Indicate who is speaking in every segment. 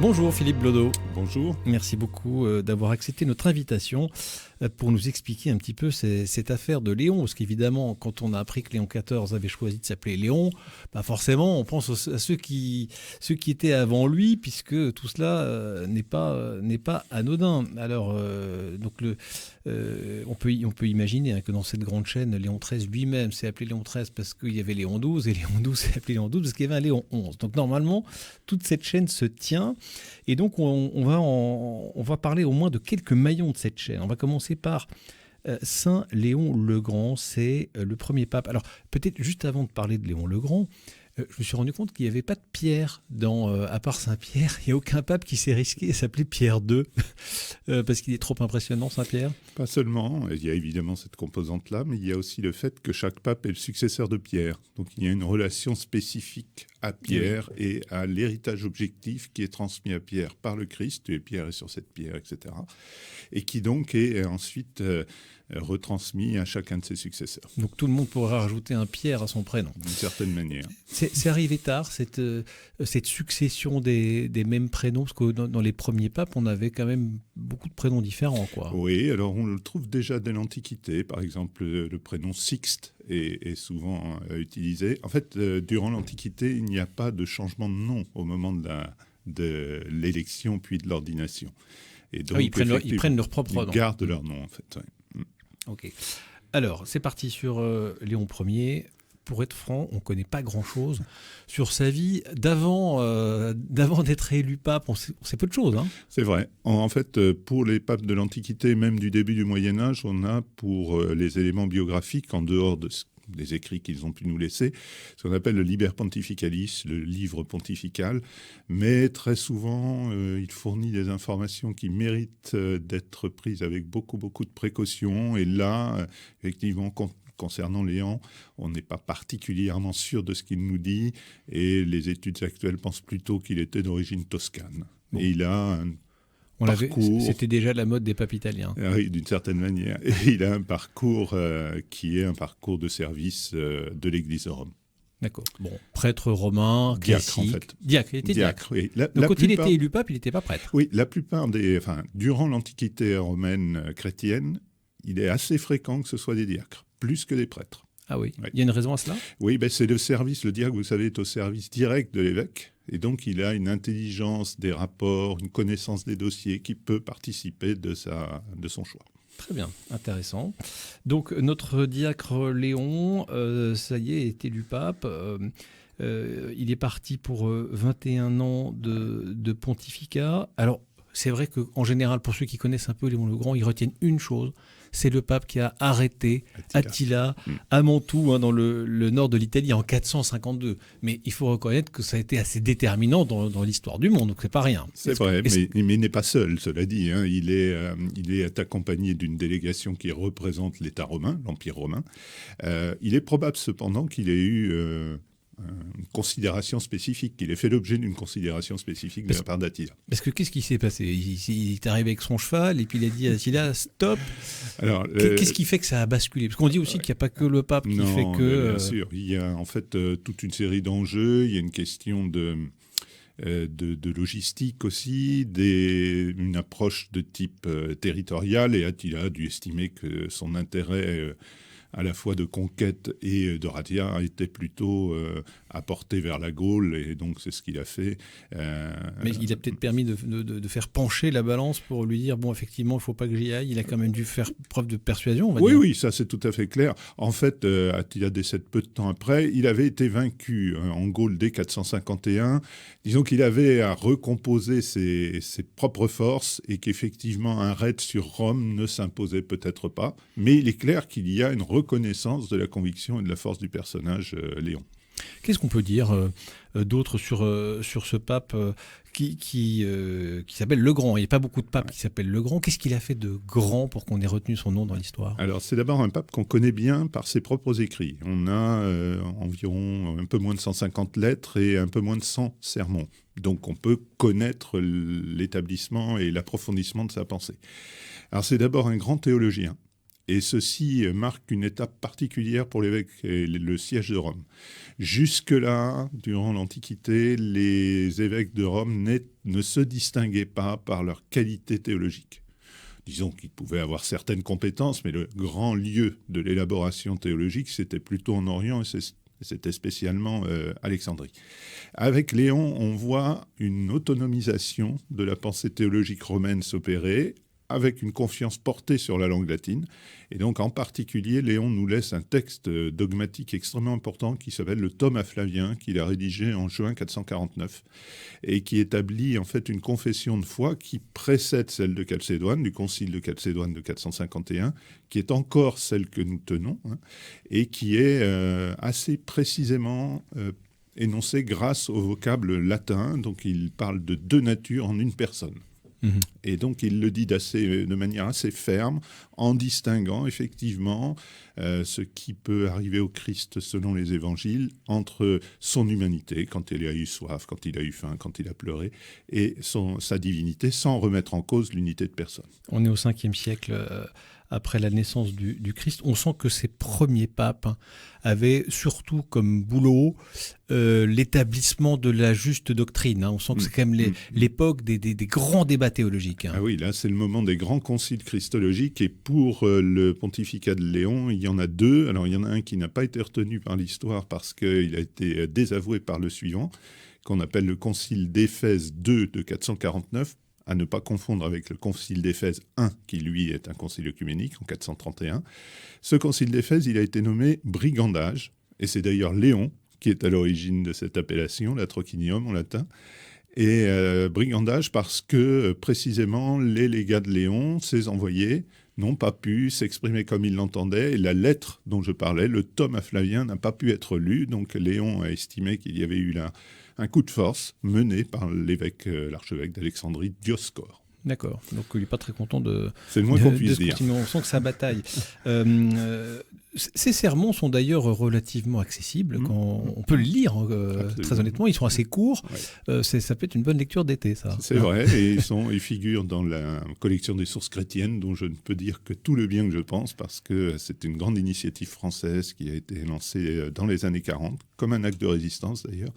Speaker 1: Bonjour Philippe Blodeau.
Speaker 2: Bonjour.
Speaker 1: Merci beaucoup d'avoir accepté notre invitation pour nous expliquer un petit peu cette affaire de Léon. Parce qu'évidemment, quand on a appris que Léon XIV avait choisi de s'appeler Léon, forcément, on pense à ceux qui étaient avant lui, puisque tout cela n'est pas anodin. Alors, on peut imaginer que dans cette grande chaîne, Léon XIII lui-même s'est appelé Léon XIII parce qu'il y avait Léon XII, et Léon XII s'est appelé Léon XII parce qu'il y avait un Léon XI. Donc normalement, toute cette chaîne se tient. Et donc, on va parler au moins de quelques maillons de cette chaîne. On va commencer par Saint Léon le Grand, c'est le premier pape. Alors, peut-être juste avant de parler de Léon le Grand, je me suis rendu compte qu'il n'y avait pas de Pierre à part Saint-Pierre. Il n'y a aucun pape qui s'est risqué à s'appeler Pierre II, parce qu'il est trop impressionnant, Saint-Pierre.
Speaker 2: Pas seulement, il y a évidemment cette composante-là, mais il y a aussi le fait que chaque pape est le successeur de Pierre. Donc il y a une relation spécifique à Pierre et à l'héritage objectif qui est transmis à Pierre par le Christ, et Pierre est sur cette pierre, etc. Et qui donc est ensuite retransmis à chacun de ses successeurs.
Speaker 1: Donc tout le monde pourra rajouter un Pierre à son prénom.
Speaker 2: D'une certaine manière.
Speaker 1: C'est arrivé tard, cette succession des mêmes prénoms, parce que dans les premiers papes, on avait quand même beaucoup de prénoms différents, quoi.
Speaker 2: Oui, alors on le trouve déjà dès l'Antiquité. Par exemple, le prénom Sixte est souvent utilisé. En fait, durant l'Antiquité, il n'y a pas de changement de nom au moment de l'élection puis de l'ordination. Et donc,
Speaker 1: ils prennent leur propre nom.
Speaker 2: Ils gardent leur nom, en fait. Ouais.
Speaker 1: Ok. Alors, c'est parti sur Léon Ier. Pour être franc, on ne connaît pas grand-chose sur sa vie. D'avant d'être élu pape, on sait peu de choses. Hein.
Speaker 2: C'est vrai. En fait, pour les papes de l'Antiquité, même du début du Moyen-Âge, on a pour les éléments biographiques, en dehors des écrits qu'ils ont pu nous laisser, ce qu'on appelle le Liber Pontificalis, le livre pontifical. Mais très souvent, il fournit des informations qui méritent d'être prises avec beaucoup, beaucoup de précautions. Et là, effectivement, concernant Léon, on n'est pas particulièrement sûr de ce qu'il nous dit, et les études actuelles pensent plutôt qu'il était d'origine toscane. Bon. Et il a un parcours...
Speaker 1: C'était déjà la mode des papes italiens.
Speaker 2: Oui, d'une certaine manière. Et il a un parcours qui est un parcours de service de l'Église de Rome.
Speaker 1: D'accord. Bon, prêtre romain, classique.
Speaker 2: Diacre, en fait.
Speaker 1: Diacre, il était diacre.
Speaker 2: Oui.
Speaker 1: Donc, quand il était élu pape, il n'était pas prêtre.
Speaker 2: Oui, la plupart durant l'Antiquité romaine chrétienne, il est assez fréquent que ce soit des diacres, plus que des prêtres.
Speaker 1: Ah oui, il y a une raison à cela ?
Speaker 2: Oui, c'est le service, le diacre, vous savez, est au service direct de l'évêque. Et donc, il a une intelligence des rapports, une connaissance des dossiers qui peut participer de son choix.
Speaker 1: Très bien, intéressant. Donc, notre diacre Léon, ça y est élu pape. Il est parti pour 21 ans de pontificat. Alors, c'est vrai qu'en général, pour ceux qui connaissent un peu Léon le Grand, ils retiennent une chose, c'est le pape qui a arrêté Attila à Mantoue, dans le nord de l'Italie, en 452. Mais il faut reconnaître que ça a été assez déterminant dans l'histoire du monde, donc c'est pas rien.
Speaker 2: C'est vrai, mais il n'est pas seul, cela dit. Hein. Il est accompagné d'une délégation qui représente l'État romain, l'Empire romain. Il est probable cependant qu'il ait eu... une considération spécifique, qu'il ait fait l'objet d'une considération spécifique de la part d'Attila.
Speaker 1: Parce que qu'est-ce qui s'est passé ? Il est arrivé avec son cheval et puis il a dit à Attila, stop. Alors, qu'est-ce qui fait que ça a basculé ? Parce qu'on dit aussi qu'il n'y a pas que le pape qui fait que...
Speaker 2: Bien sûr, il y a en fait toute une série d'enjeux, il y a une question de logistique aussi, une approche de type territorial, et Attila a dû estimer que son intérêt... à la fois de conquête et de razzia, était plutôt apporté vers la Gaule, et donc c'est ce qu'il a fait.
Speaker 1: Mais il a peut-être permis de faire pencher la balance pour lui dire, bon, effectivement, il ne faut pas que j'y aille. Il a quand même dû faire preuve de persuasion, on va dire.
Speaker 2: Oui, ça c'est tout à fait clair. En fait, Attila décède peu de temps après. Il avait été vaincu en Gaule dès 451. Disons qu'il avait à recomposer ses propres forces, et qu'effectivement un raid sur Rome ne s'imposait peut-être pas. Mais il est clair qu'il y a une reconnaissance de la conviction et de la force du personnage Léon.
Speaker 1: Qu'est-ce qu'on peut dire d'autre sur ce pape qui s'appelle le Grand ? Il n'y a pas beaucoup de papes qui s'appellent le Grand. Qu'est-ce qu'il a fait de grand pour qu'on ait retenu son nom dans l'histoire ?
Speaker 2: Alors, c'est d'abord un pape qu'on connaît bien par ses propres écrits. On a environ un peu moins de 150 lettres et un peu moins de 100 sermons. Donc, on peut connaître l'établissement et l'approfondissement de sa pensée. Alors, c'est d'abord un grand théologien. Et ceci marque une étape particulière pour l'évêque et le siège de Rome. Jusque-là, durant l'Antiquité, les évêques de Rome ne se distinguaient pas par leur qualité théologique. Disons qu'ils pouvaient avoir certaines compétences, mais le grand lieu de l'élaboration théologique, c'était plutôt en Orient, et c'était spécialement Alexandrie. Avec Léon, on voit une autonomisation de la pensée théologique romaine s'opérer, avec une confiance portée sur la langue latine. Et donc, en particulier, Léon nous laisse un texte dogmatique extrêmement important qui s'appelle le Tome à Flavien, qu'il a rédigé en juin 449, et qui établit en fait une confession de foi qui précède celle de Chalcédoine, du concile de Chalcédoine de 451, qui est encore celle que nous tenons, et qui est assez précisément énoncée grâce au vocable latin. Donc, il parle de deux natures en une personne. Et donc, il le dit de manière assez ferme, en distinguant effectivement ce qui peut arriver au Christ selon les évangiles entre son humanité, quand il a eu soif, quand il a eu faim, quand il a pleuré, et sa divinité, sans remettre en cause l'unité de personne.
Speaker 1: On est au 5e siècle après la naissance du Christ. On sent que ces premiers papes avaient surtout comme boulot l'établissement de la juste doctrine. On sent que c'est quand même l'époque des grands débats théologiques.
Speaker 2: Ah oui, là c'est le moment des grands conciles christologiques, et pour le pontificat de Léon, il y en a deux. Alors il y en a un qui n'a pas été retenu par l'histoire parce qu'il a été désavoué par le suivant, qu'on appelle le concile d'Éphèse II de 449, à ne pas confondre avec le concile d'Éphèse I, qui lui est un concile œcuménique en 431. Ce concile d'Éphèse, il a été nommé brigandage, et c'est d'ailleurs Léon qui est à l'origine de cette appellation, latrocinium en latin, et brigandage parce que précisément les légats de Léon, ses envoyés, n'ont pas pu s'exprimer comme il l'entendait, et la lettre dont je parlais, le Tome à Flavien, n'a pas pu être lue, donc Léon a estimé qu'il y avait eu là un coup de force mené par l'archevêque d'Alexandrie, Dioscore.
Speaker 1: D'accord, donc il n'est pas très content de...
Speaker 2: C'est le moins qu'on puisse dire.
Speaker 1: On sent que ça bataille. Ces sermons sont d'ailleurs relativement accessibles. Quand on peut le lire, très honnêtement. Ils sont assez courts. Ouais. Ça peut être une bonne lecture d'été, ça.
Speaker 2: C'est vrai, et ils figurent dans la collection des sources chrétiennes, dont je ne peux dire que tout le bien que je pense, parce que c'est une grande initiative française qui a été lancée dans les années 40, comme un acte de résistance d'ailleurs,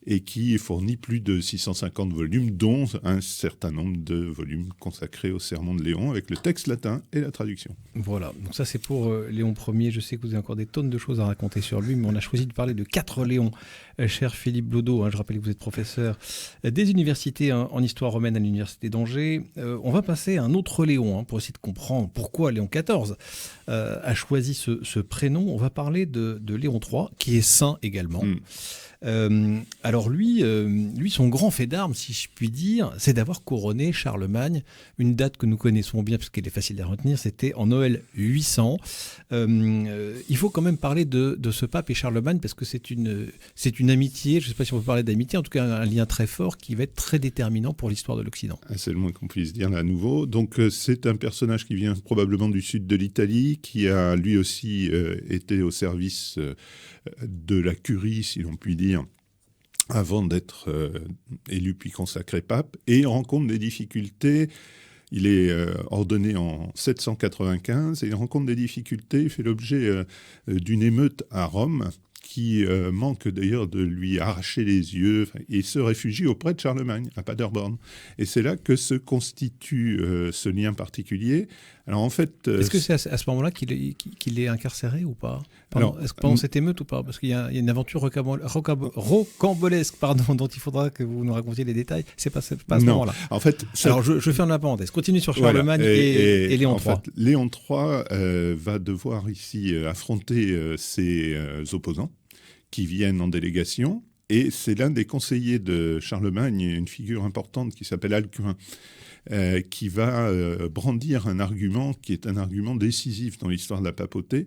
Speaker 2: et qui fournit plus de 650 volumes, dont un certain nombre de volumes consacrés au sermon de Léon, avec le texte latin et la traduction.
Speaker 1: Voilà, donc ça c'est pour Léon Ier. Je sais que vous avez encore des tonnes de choses à raconter sur lui, mais on a choisi de parler de 4 Léons. Cher Philippe Blodeau, je rappelle que vous êtes professeur des universités en histoire romaine à l'université d'Angers. On va passer à un autre Léon, pour essayer de comprendre pourquoi Léon XIV a choisi ce prénom. On va parler de Léon III, qui est saint également. Alors lui, son grand fait d'armes, si je puis dire, c'est d'avoir couronné Charlemagne, une date que nous connaissons bien parce qu'elle est facile à retenir, c'était en Noël 800. Il faut quand même parler de ce pape et Charlemagne parce que c'est une amitié, je ne sais pas si on peut parler d'amitié, en tout cas un lien très fort qui va être très déterminant pour l'histoire de l'Occident.
Speaker 2: C'est le moins qu'on puisse dire là à nouveau. Donc c'est un personnage qui vient probablement du sud de l'Italie, qui a lui aussi été au service de la curie, si l'on peut dire, avant d'être élu puis consacré pape, et rencontre des difficultés. Il est ordonné en 795 et il rencontre des difficultés. Il fait l'objet d'une émeute à Rome qui manque d'ailleurs de lui arracher les yeux et se réfugie auprès de Charlemagne, à Paderborn. Et c'est là que se constitue ce lien particulier. Alors en fait...
Speaker 1: Est-ce que c'est à ce moment-là qu'il est incarcéré ou pas pendant cette émeute ou pas? Parce qu'il y a une aventure rocambolesque dont il faudra que vous nous racontiez les détails. C'est pas à ce moment-là.
Speaker 2: En fait,
Speaker 1: alors je ferme la parenthèse. Continue sur Charlemagne et Léon III.
Speaker 2: Fait, Léon III va devoir ici affronter ses opposants qui viennent en délégation. Et c'est l'un des conseillers de Charlemagne, une figure importante qui s'appelle Alcuin, qui va brandir un argument qui est un argument décisif dans l'histoire de la papauté,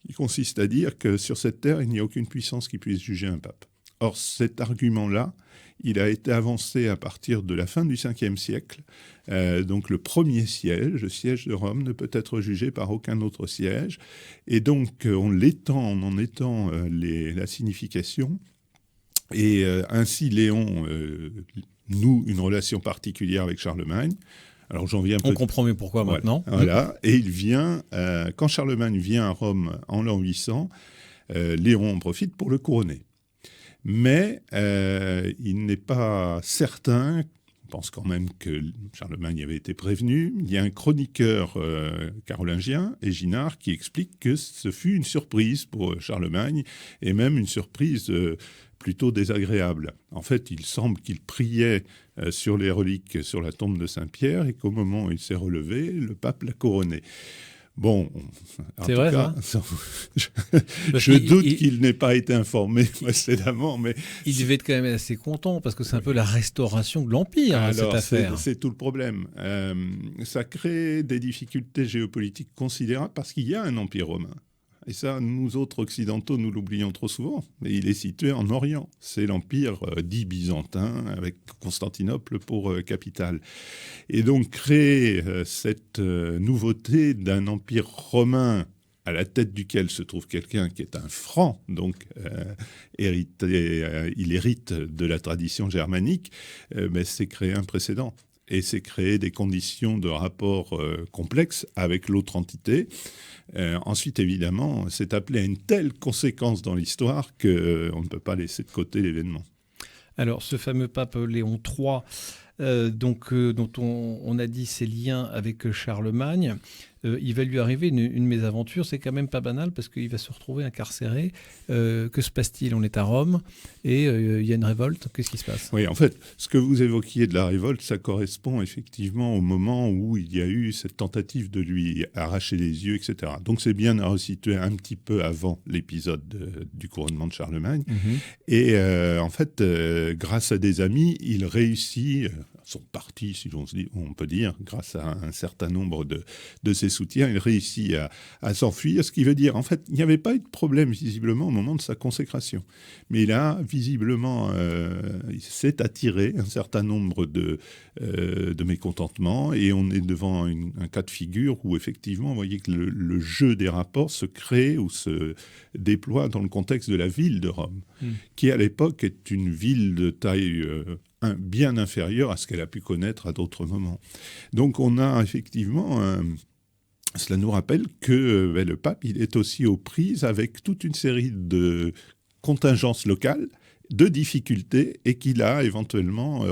Speaker 2: qui consiste à dire que sur cette terre, il n'y a aucune puissance qui puisse juger un pape. Or, cet argument-là, il a été avancé à partir de la fin du 5e siècle. Donc le premier siège, le siège de Rome, ne peut être jugé par aucun autre siège. Et donc on en étend la signification. Et ainsi Léon noue une relation particulière avec Charlemagne. Alors j'en viens.
Speaker 1: On comprend mieux pourquoi maintenant.
Speaker 2: Voilà. Et il vient, quand Charlemagne vient à Rome en l'an 800, Léon en profite pour le couronner. Mais il n'est pas certain On pense quand même que Charlemagne avait été prévenu. Il y a un chroniqueur carolingien, Éginard, qui explique que ce fut une surprise pour Charlemagne, et même une surprise plutôt désagréable. En fait, il semble qu'il priait sur les reliques sur la tombe de Saint-Pierre, et qu'au moment où il s'est relevé, le pape l'a couronné. Bon,
Speaker 1: c'est vrai, ça
Speaker 2: je doute qu'il n'ait pas été informé précédemment, mais...
Speaker 1: Il devait être quand même assez content, parce que c'est un peu la restauration de l'Empire, cette affaire.
Speaker 2: C'est tout le problème. Ça crée des difficultés géopolitiques considérables, parce qu'il y a un empire romain. Et ça, nous autres occidentaux, nous l'oublions trop souvent. Mais il est situé en Orient. C'est l'empire dit byzantin, avec Constantinople pour capitale. Et donc, créer cette nouveauté d'un empire romain à la tête duquel se trouve quelqu'un qui est un franc, donc il hérite de la tradition germanique, mais c'est créer un précédent. Et c'est créer des conditions de rapport complexes avec l'autre entité. Ensuite, évidemment, c'est appelé à une telle conséquence dans l'histoire qu'on ne peut pas laisser de côté l'événement.
Speaker 1: Alors, ce fameux pape Léon III, dont on a dit ses liens avec Charlemagne, il va lui arriver une mésaventure. C'est quand même pas banal, parce qu'il va se retrouver incarcéré. Que se passe-t-il ? On est à Rome et il y a une révolte. Qu'est-ce qui se passe ?
Speaker 2: Oui, en fait, ce que vous évoquiez de la révolte, ça correspond effectivement au moment où il y a eu cette tentative de lui arracher les yeux, etc. Donc c'est bien à resituer un petit peu avant l'épisode du couronnement de Charlemagne. Et en fait, grâce à des amis, il réussit... son parti, si on peut dire, grâce à un certain nombre de ses soutiens, il réussit à s'enfuir, ce qui veut dire, en fait, il n'y avait pas eu de problème, visiblement, au moment de sa consécration. Mais là, visiblement, il s'est attiré un certain nombre de mécontentements, et on est devant un cas de figure où, effectivement, vous voyez que le jeu des rapports se crée ou se déploie dans le contexte de la ville de Rome, qui, à l'époque, est une ville de taille... bien inférieure à ce qu'elle a pu connaître à d'autres moments. Donc on a effectivement, cela nous rappelle que le pape, il est aussi aux prises avec toute une série de contingences locales, de difficultés, et qu'il a éventuellement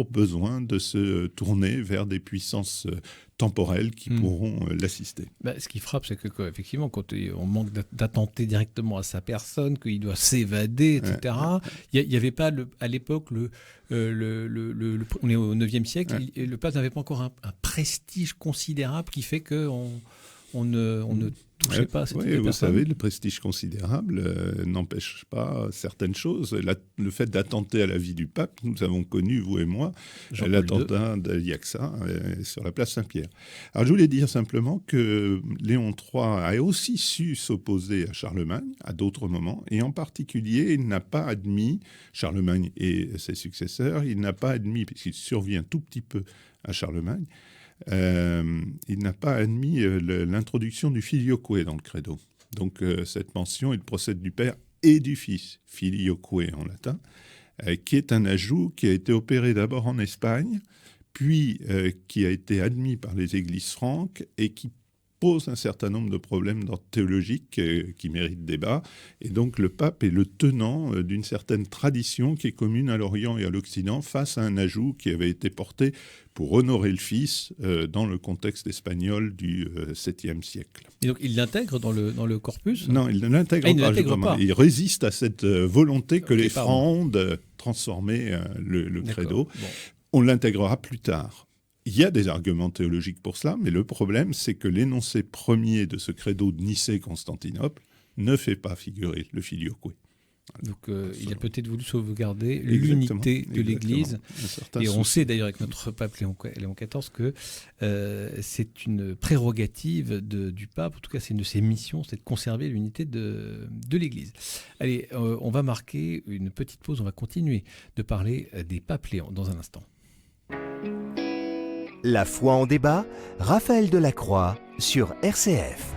Speaker 2: besoin de se tourner vers des puissances temporelles qui pourront l'assister.
Speaker 1: Ce qui frappe, c'est que effectivement, quand on manque d'attenter directement à sa personne, qu'il doit s'évader, etc., il n'y avait pas à l'époque, on est au 9e siècle, le pape n'avait pas encore un prestige considérable qui fait qu'on ne touchez pas à cette
Speaker 2: personne. Vous savez, le prestige considérable n'empêche pas certaines choses. Le fait d'attenter à la vie du pape, nous avons connu, vous et moi, l'attentat d'Ayaxa sur la place Saint-Pierre. Alors je voulais dire simplement que Léon III a aussi su s'opposer à Charlemagne à d'autres moments, et en particulier, il n'a pas admis, Charlemagne et ses successeurs, il n'a pas admis, puisqu'il survient tout petit peu à Charlemagne, il n'a pas admis l'introduction du filioque dans le credo. Donc cette mention, il procède du Père et du Fils, filioque en latin, qui est un ajout qui a été opéré d'abord en Espagne, puis qui a été admis par les églises franques et qui pose un certain nombre de problèmes d'ordre théologique qui méritent débat. Et donc le pape est le tenant d'une certaine tradition qui est commune à l'Orient et à l'Occident face à un ajout qui avait été porté pour honorer le Fils dans le contexte espagnol du 7e siècle.
Speaker 1: Et donc il l'intègre dans le corpus ?
Speaker 2: Non, il ne l'intègre pas. Il résiste à cette volonté que les francs ont de transformer le credo. Bon. On l'intégrera plus tard. Il y a des arguments théologiques pour cela, mais le problème, c'est que l'énoncé premier de ce credo de Nicée-Constantinople ne fait pas figurer le filioque.
Speaker 1: Donc il a peut-être voulu sauvegarder l'unité de l'Église. Et on sait d'ailleurs avec notre pape Léon XIV que c'est une prérogative du pape, en tout cas c'est une de ses missions, c'est de conserver l'unité de l'Église. Allez, on va marquer une petite pause, on va continuer de parler des papes Léon dans un instant.
Speaker 3: La foi en débat, Raphaël Delacroix sur RCF.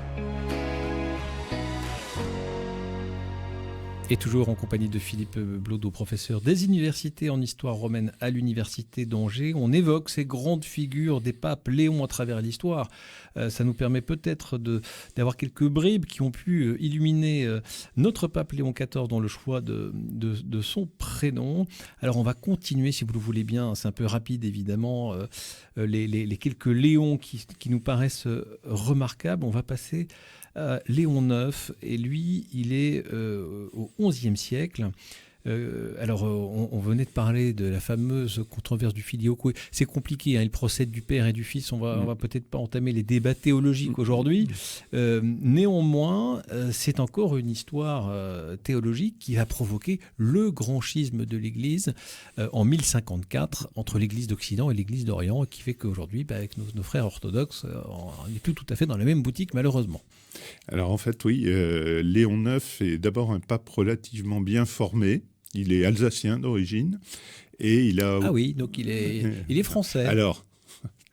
Speaker 1: Et toujours en compagnie de Philippe Blodeau, professeur des universités en histoire romaine à l'université d'Angers. On évoque ces grandes figures des papes Léon à travers l'histoire. Ça nous permet peut-être d'avoir quelques bribes qui ont pu illuminer notre pape Léon XIV dans le choix de son prénom. Alors on va continuer, si vous le voulez bien, c'est un peu rapide évidemment, les quelques Léons qui nous paraissent remarquables. On va passer Léon IX, et lui, il est au XIe siècle. On venait de parler de la fameuse controverse du filioque. C'est compliqué, il procède du père et du fils. On va peut-être pas entamer les débats théologiques aujourd'hui. Néanmoins, c'est encore une histoire théologique qui a provoqué le grand schisme de l'Église en 1054 entre l'Église d'Occident et l'Église d'Orient, qui fait qu'aujourd'hui, avec nos frères orthodoxes, on n'est plus tout à fait dans la même boutique, malheureusement.
Speaker 2: Alors en fait, oui, Léon IX est d'abord un pape relativement bien formé. Il est alsacien d'origine et il a...
Speaker 1: Ah oui, donc il est français.
Speaker 2: Alors,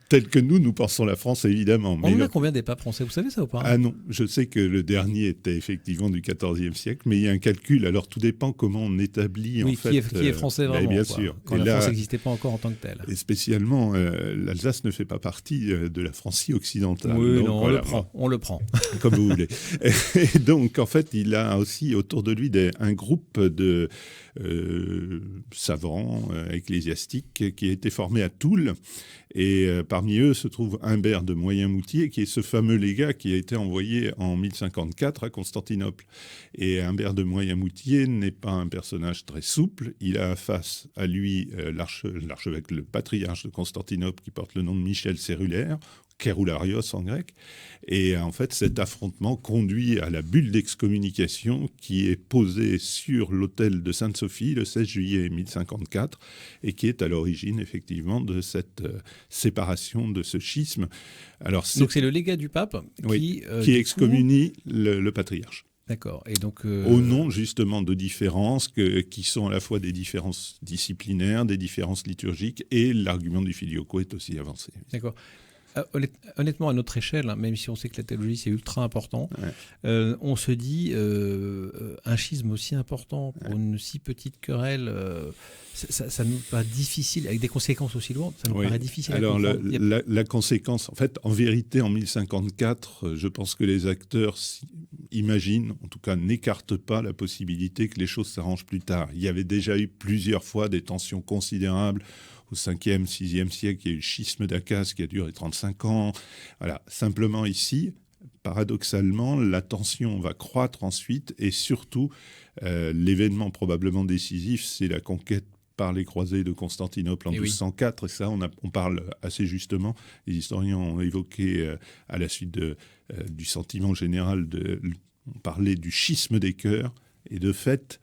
Speaker 2: tel que nous pensons la France, évidemment.
Speaker 1: On en a combien des papes français, vous savez ça ou pas?
Speaker 2: Ah non, je sais que le dernier était effectivement du XIVe siècle, mais il y a un calcul. Alors tout dépend comment on établit en fait...
Speaker 1: qui est français vraiment,
Speaker 2: bien
Speaker 1: quoi,
Speaker 2: sûr.
Speaker 1: Quand la France n'existait pas encore en tant que telle.
Speaker 2: Et spécialement, l'Alsace ne fait pas partie de la Francie occidentale.
Speaker 1: Oui,
Speaker 2: donc,
Speaker 1: non,
Speaker 2: voilà,
Speaker 1: on le prend.
Speaker 2: Comme vous voulez. Et donc, en fait, il a aussi autour de lui un groupe de savants ecclésiastiques qui a été formé à Toul. Et parmi eux se trouve Humbert de Moyenmoutier, qui est ce fameux légat qui a été envoyé en 1054 à Constantinople. Et Humbert de Moyenmoutier n'est pas un personnage très souple. Il a face à lui l'archevêque, le patriarche de Constantinople, qui porte le nom de Michel Cérulaire, Keroularios en grec. Et en fait, cet affrontement conduit à la bulle d'excommunication qui est posée sur l'autel de Sainte-Sophie le 16 juillet 1054 et qui est à l'origine, effectivement, de cette séparation, de ce schisme. Alors,
Speaker 1: donc c'est le légat du pape
Speaker 2: qui excommunie le patriarche.
Speaker 1: D'accord. Et donc,
Speaker 2: au nom justement de différences qui sont à la fois des différences disciplinaires, des différences liturgiques, et l'argument du filioque est aussi avancé.
Speaker 1: D'accord. Honnêtement, à notre échelle, même si on sait que la théologie c'est ultra important, on se dit un schisme aussi important pour une si petite querelle, ça nous paraît difficile, avec des conséquences aussi lourdes, ça nous paraît difficile.
Speaker 2: Alors la conséquence, en fait, en vérité, en 1054, je pense que les acteurs imaginent, en tout cas n'écartent pas la possibilité que les choses s'arrangent plus tard. Il y avait déjà eu plusieurs fois des tensions considérables. Au 5e, 6e siècle, il y a eu le schisme d'Akaz qui a duré 35 ans. Voilà. Simplement ici, paradoxalement, la tension va croître ensuite et surtout, l'événement probablement décisif, c'est la conquête par les croisés de Constantinople en 1204. Et ça, on parle assez justement, les historiens ont évoqué à la suite du sentiment général, on parlait du schisme des cœurs. Et de fait,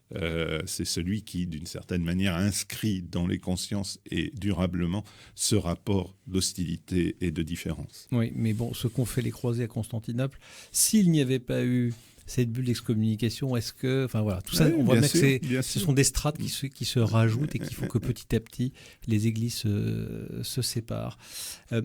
Speaker 2: c'est celui qui, d'une certaine manière, inscrit dans les consciences et durablement ce rapport d'hostilité et de différence.
Speaker 1: Oui, mais bon, ce qu'ont fait les croisés à Constantinople, s'il n'y avait pas eu cette bulle d'excommunication, est-ce que... Enfin voilà, tout ça, on voit bien que ce sont des strates qui se rajoutent et qu'il faut que petit à petit, les églises se séparent.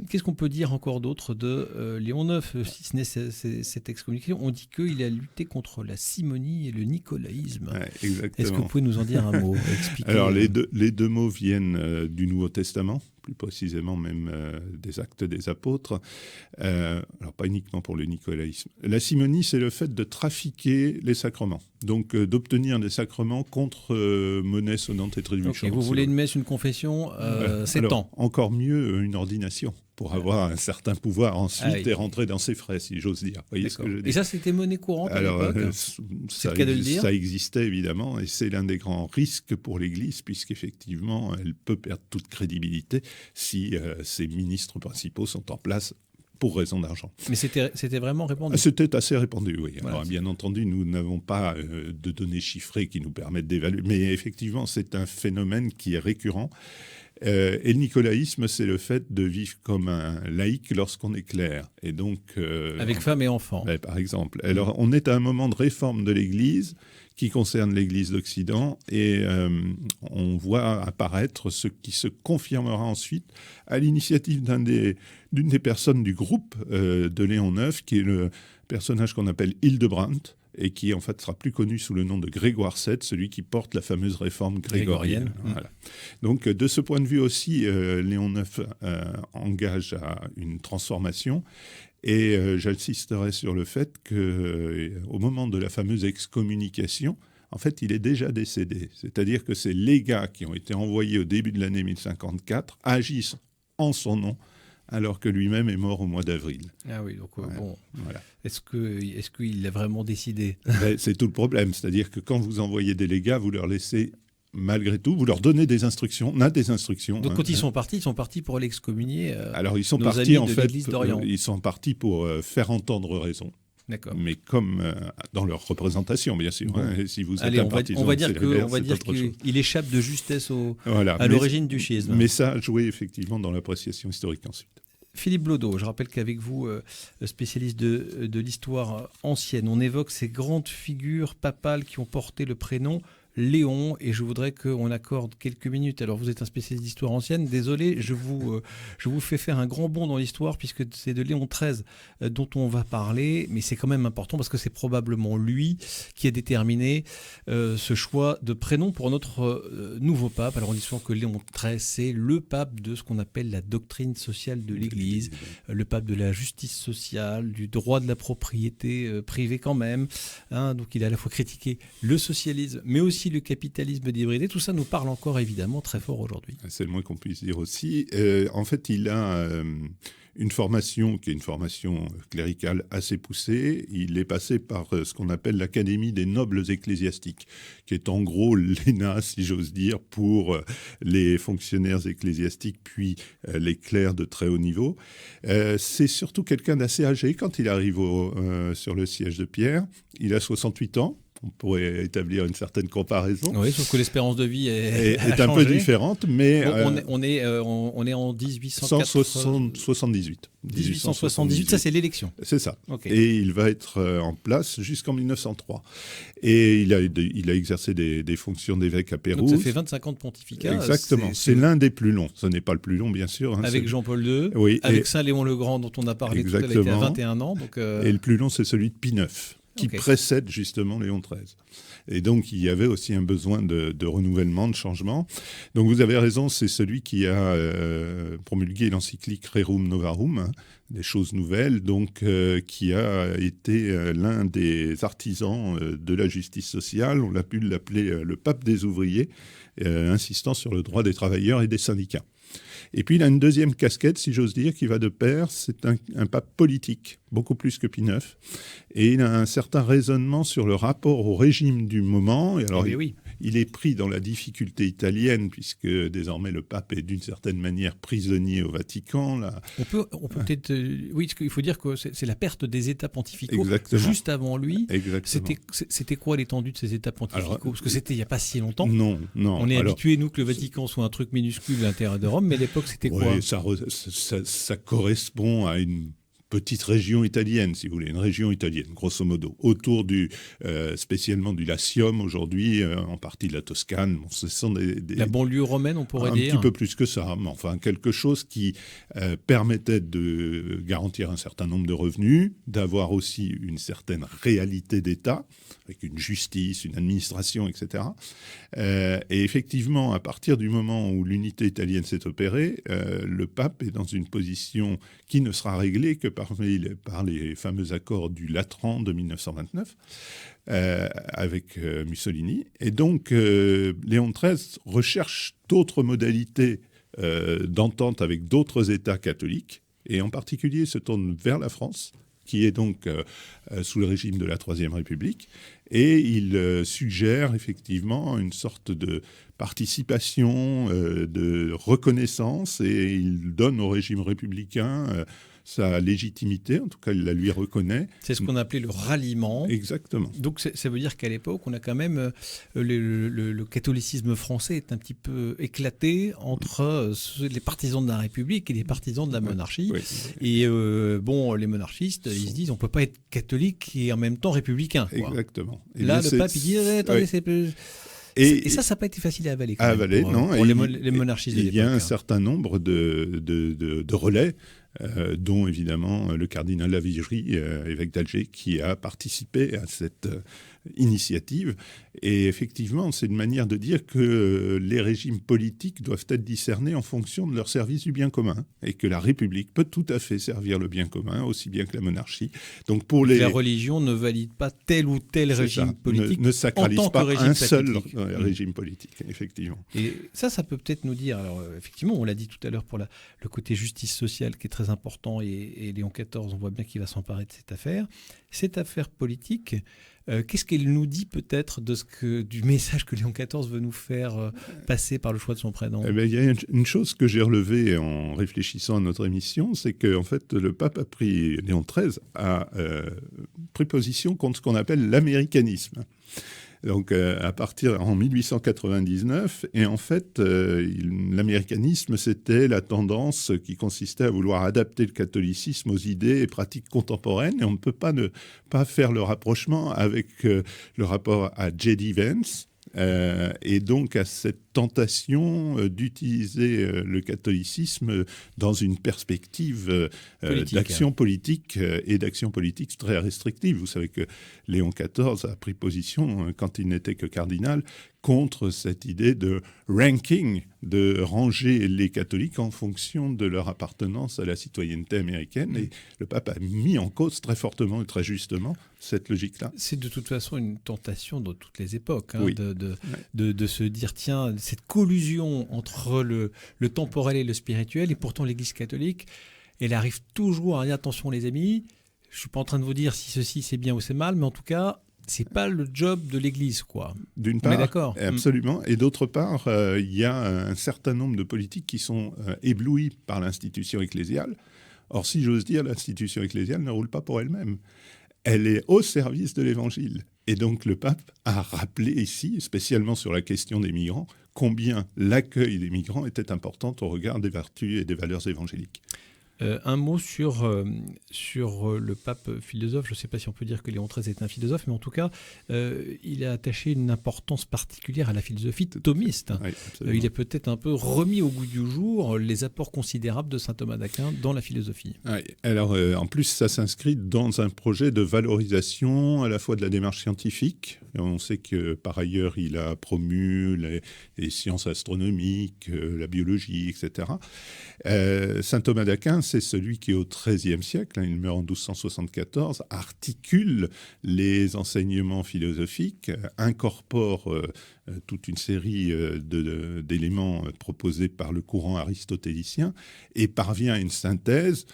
Speaker 1: Qu'est-ce qu'on peut dire encore d'autre de Léon IX, si ce n'est cette excommunication? On dit qu'il a lutté contre la simonie et le nicolaïsme.
Speaker 2: Ouais, exactement.
Speaker 1: Est-ce que vous pouvez nous en dire un mot?
Speaker 2: Alors, les deux mots viennent du Nouveau Testament, plus précisément même des Actes des Apôtres. Alors, pas uniquement pour le nicolaïsme. La simonie, c'est le fait de trafiquer les sacrements. Donc, d'obtenir des sacrements contre monnaie sonnante et trébuchante.
Speaker 1: Okay, vous voulez une messe, une confession, c'est temps.
Speaker 2: Encore mieux, une ordination, pour avoir un certain pouvoir ensuite et rentrer dans ses frais, si j'ose dire. Vous voyez ce que je dis?
Speaker 1: Et ça, c'était monnaie courante à l'époque?
Speaker 2: Ça existait évidemment, et c'est l'un des grands risques pour l'Église, puisqu'effectivement, elle peut perdre toute crédibilité si ses ministres principaux sont en place pour raison d'argent.
Speaker 1: Mais c'était vraiment répandu?
Speaker 2: C'était assez répandu, oui. Voilà, alors, bien entendu, nous n'avons pas de données chiffrées qui nous permettent d'évaluer, mais effectivement, c'est un phénomène qui est récurrent. Et le nicolaïsme, c'est le fait de vivre comme un laïc lorsqu'on est clerc. Et donc,
Speaker 1: avec femme et enfants.
Speaker 2: Par exemple. Alors, on est à un moment de réforme de l'Église qui concerne l'Église d'Occident et on voit apparaître ce qui se confirmera ensuite à l'initiative d'une des personnes du groupe de Léon IX, qui est le personnage qu'on appelle Hildebrandt, et qui en fait sera plus connu sous le nom de Grégoire VII, celui qui porte la fameuse réforme grégorienne. Voilà. Donc de ce point de vue aussi, Léon IX engage à une transformation. Et j'insisterai sur le fait qu'au moment de la fameuse excommunication, en fait, il est déjà décédé. C'est-à-dire que ces légats qui ont été envoyés au début de l'année 1054 agissent en son nom, alors que lui-même est mort au mois d'avril.
Speaker 1: Ah oui, donc bon,
Speaker 2: voilà.
Speaker 1: Est-ce qu'il a vraiment décidé?
Speaker 2: C'est tout le problème. C'est-à-dire que quand vous envoyez des légats, vous leur laissez, malgré tout, vous leur donnez des instructions. On a des instructions.
Speaker 1: Donc quand ils sont partis pour l'excommunier.
Speaker 2: Alors ils sont
Speaker 1: nos
Speaker 2: partis
Speaker 1: amis
Speaker 2: en
Speaker 1: de
Speaker 2: fait,
Speaker 1: l'Église d'Orient.
Speaker 2: ils sont partis pour faire entendre raison.
Speaker 1: D'accord.
Speaker 2: Mais comme dans leur représentation, bien sûr.
Speaker 1: Bon.
Speaker 2: Si vous êtes
Speaker 1: Allez,
Speaker 2: un
Speaker 1: on
Speaker 2: partisan
Speaker 1: va
Speaker 2: de
Speaker 1: dire
Speaker 2: Célébert,
Speaker 1: on va
Speaker 2: c'est
Speaker 1: dire
Speaker 2: autre chose.
Speaker 1: qu'il échappe de justesse
Speaker 2: Voilà.
Speaker 1: à l'origine du schisme.
Speaker 2: Mais ça a joué effectivement dans l'appréciation historique ensuite.
Speaker 1: Philippe Blodeau, je rappelle qu'avec vous, spécialiste de l'histoire ancienne, on évoque ces grandes figures papales qui ont porté le prénom Léon, et je voudrais qu'on accorde quelques minutes. Alors vous êtes un spécialiste d'histoire ancienne, désolé, je vous fais faire un grand bond dans l'histoire puisque c'est de Léon XIII dont on va parler, mais c'est quand même important parce que c'est probablement lui qui a déterminé ce choix de prénom pour notre nouveau pape. Alors on dit souvent que Léon XIII c'est le pape de ce qu'on appelle la doctrine sociale de l'Église, le pape de la justice sociale, du droit de la propriété privée quand même, hein, donc il a à la fois critiqué le socialisme mais aussi le capitalisme débridé. Tout ça nous parle encore évidemment très fort aujourd'hui.
Speaker 2: C'est le moins qu'on puisse dire aussi. En fait, il a une formation qui est une formation cléricale assez poussée. Il est passé par ce qu'on appelle l'Académie des nobles ecclésiastiques, qui est en gros l'ENA, si j'ose dire, pour les fonctionnaires ecclésiastiques, puis les clercs de très haut niveau. C'est surtout quelqu'un d'assez âgé quand il arrive sur le siège de Pierre. Il a 68 ans. On pourrait établir une certaine comparaison.
Speaker 1: Oui, sauf que l'espérance de vie est
Speaker 2: un peu différente, mais...
Speaker 1: Bon, on est en
Speaker 2: 1878.
Speaker 1: 1878, ça c'est l'élection.
Speaker 2: C'est ça.
Speaker 1: Okay.
Speaker 2: Et il va être en place jusqu'en 1903. Et il a exercé des fonctions d'évêque à Pérouse.
Speaker 1: Donc ça fait 25 ans de pontificat.
Speaker 2: Exactement. C'est l'un des plus longs. Ce n'est pas le plus long, bien sûr. Hein,
Speaker 1: avec Jean-Paul II,
Speaker 2: oui,
Speaker 1: avec Saint-Léon le Grand, dont on a parlé tout à l'heure, il était à 21 ans. Donc
Speaker 2: Et le plus long, c'est celui de Pie IX. Qui précède justement Léon XIII. Et donc, il y avait aussi un besoin de renouvellement, de changement. Donc, vous avez raison, c'est celui qui a promulgué l'encyclique Rerum Novarum, hein, des choses nouvelles, donc qui a été l'un des artisans de la justice sociale. On a pu l'appeler le pape des ouvriers, insistant sur le droit des travailleurs et des syndicats. Et puis, il a une deuxième casquette, si j'ose dire, qui va de pair. C'est un pape politique, beaucoup plus que Pie IX. Et il a un certain raisonnement sur le rapport au régime du moment. Et alors, il est pris dans la difficulté italienne, puisque désormais le pape est d'une certaine manière prisonnier au Vatican. Là.
Speaker 1: On peut peut-être... oui, parce qu'il faut dire que c'est la perte des États pontificaux.
Speaker 2: Exactement.
Speaker 1: Juste avant lui.
Speaker 2: Exactement.
Speaker 1: C'était quoi l'étendue de ces États pontificaux? Parce que c'était il n'y a pas si longtemps.
Speaker 2: Non.
Speaker 1: On est habitué, nous, que le Vatican soit un truc minuscule à l'intérieur de Rome, mais à l'époque, c'était quoi?
Speaker 2: Ça correspond à une petite région italienne, si vous voulez, une région italienne, grosso modo, autour spécialement du Latium aujourd'hui, en partie de la Toscane. Bon, ce sont
Speaker 1: la banlieue romaine, on pourrait dire.
Speaker 2: Un petit peu plus que ça, mais enfin quelque chose qui permettait de garantir un certain nombre de revenus, d'avoir aussi une certaine réalité d'État, avec une justice, une administration, etc. Et effectivement, à partir du moment où l'unité italienne s'est opérée, le pape est dans une position qui ne sera réglée que par les fameux accords du Latran de 1929 avec Mussolini. Et donc, Léon XIII recherche d'autres modalités d'entente avec d'autres États catholiques, et en particulier se tourne vers la France, qui est donc sous le régime de la Troisième République, et il suggère effectivement une sorte de participation, de reconnaissance, et il donne au régime républicain sa légitimité, en tout cas il la lui reconnaît.
Speaker 1: C'est ce qu'on appelait le ralliement.
Speaker 2: Exactement.
Speaker 1: Donc ça veut dire qu'à l'époque, on a quand même le catholicisme français est un petit peu éclaté entre les partisans de la République et les partisans de la monarchie.
Speaker 2: Oui.
Speaker 1: Et les monarchistes, ils se disent on ne peut pas être catholique et en même temps républicain. Quoi.
Speaker 2: Exactement.
Speaker 1: Et là, le pape, il dit attendez, c'est plus... Et ça n'a pas été facile à avaler.
Speaker 2: Pour
Speaker 1: les monarchistes de l'époque.
Speaker 2: Il y a un certain nombre de relais dont évidemment le cardinal Lavigerie, évêque d'Alger, qui a participé à cette initiative. Et effectivement, c'est une manière de dire que les régimes politiques doivent être discernés en fonction de leur service du bien commun, et que la République peut tout à fait servir le bien commun, aussi bien que la monarchie. Donc pour les...
Speaker 1: La religion ne valide pas tel ou tel régime politique,
Speaker 2: ne sacralise
Speaker 1: en tant
Speaker 2: pas
Speaker 1: que régime
Speaker 2: un seul
Speaker 1: politique.
Speaker 2: régime politique, effectivement.
Speaker 1: Et ça peut peut-être nous dire, alors effectivement, on l'a dit tout à l'heure pour le côté justice sociale qui est très important, et Léon XIV, on voit bien qu'il va s'emparer de cette affaire. Cette affaire politique, qu'est-ce qu'elle nous dit peut-être du message que Léon XIV veut nous faire passer par le choix de son prénom ?
Speaker 2: Eh bien, il y a une chose que j'ai relevée en réfléchissant à notre émission, c'est qu'en fait, le pape Léon XIII a pris position contre ce qu'on appelle l'américanisme. Donc, à partir en 1899, et en fait, l'américanisme, c'était la tendance qui consistait à vouloir adapter le catholicisme aux idées et pratiques contemporaines, et on ne peut pas ne pas faire le rapprochement avec le rapport à J.D. Vance, et donc à cette tentation d'utiliser le catholicisme dans une perspective d'action politique et d'action politique très restrictive. Vous savez que Léon XIV a pris position, quand il n'était que cardinal, contre cette idée de ranking, de ranger les catholiques en fonction de leur appartenance à la citoyenneté américaine. Et le pape a mis en cause très fortement et très justement cette logique-là.
Speaker 1: C'est de toute façon une tentation dans toutes les époques,
Speaker 2: Oui.
Speaker 1: de se dire, tiens, cette collusion entre le temporel et le spirituel, et pourtant l'Église catholique, elle arrive toujours à dire, attention les amis, je ne suis pas en train de vous dire si ceci c'est bien ou c'est mal, mais en tout cas, c'est pas le job de l'Église, quoi.
Speaker 2: D'une part,
Speaker 1: on est d'accord.
Speaker 2: Absolument. Et d'autre part, il y a un certain nombre de politiques qui sont éblouis par l'institution ecclésiale. Or, si j'ose dire, l'institution ecclésiale ne roule pas pour elle-même. Elle est au service de l'Évangile. Et donc, le pape a rappelé ici, spécialement sur la question des migrants, combien l'accueil des migrants était important au regard des vertus et des valeurs évangéliques.
Speaker 1: Un mot sur le pape philosophe. Je ne sais pas si on peut dire que Léon XIII est un philosophe, mais en tout cas, il a attaché une importance particulière à la philosophie thomiste.
Speaker 2: Oui,
Speaker 1: il est peut-être un peu remis au goût du jour les apports considérables de saint Thomas d'Aquin dans la philosophie.
Speaker 2: Oui. Alors, en plus, ça s'inscrit dans un projet de valorisation à la fois de la démarche scientifique. On sait que, par ailleurs, il a promu les sciences astronomiques, la biologie, etc. Saint Thomas d'Aquin, c'est celui qui, au XIIIe siècle, il meurt en 1274, articule les enseignements philosophiques, incorpore toute une série d'éléments proposés par le courant aristotélicien et parvient à une synthèse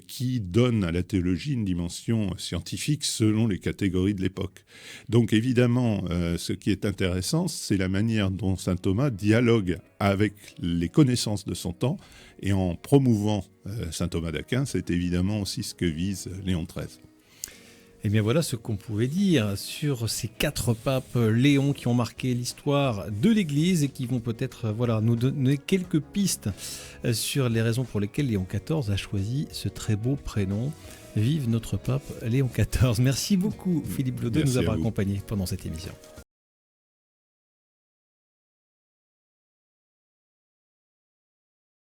Speaker 2: qui donne à la théologie une dimension scientifique selon les catégories de l'époque. Donc évidemment, ce qui est intéressant, c'est la manière dont saint Thomas dialogue avec les connaissances de son temps, et en promouvant saint Thomas d'Aquin, c'est évidemment aussi ce que vise Léon XIII.
Speaker 1: Et bien voilà ce qu'on pouvait dire sur ces 4 papes Léon qui ont marqué l'histoire de l'Église et qui vont peut-être nous donner quelques pistes sur les raisons pour lesquelles Léon XIV a choisi ce très beau prénom. Vive notre pape Léon XIV. Merci beaucoup Philippe Blaudot de nous avoir accompagnés pendant cette émission.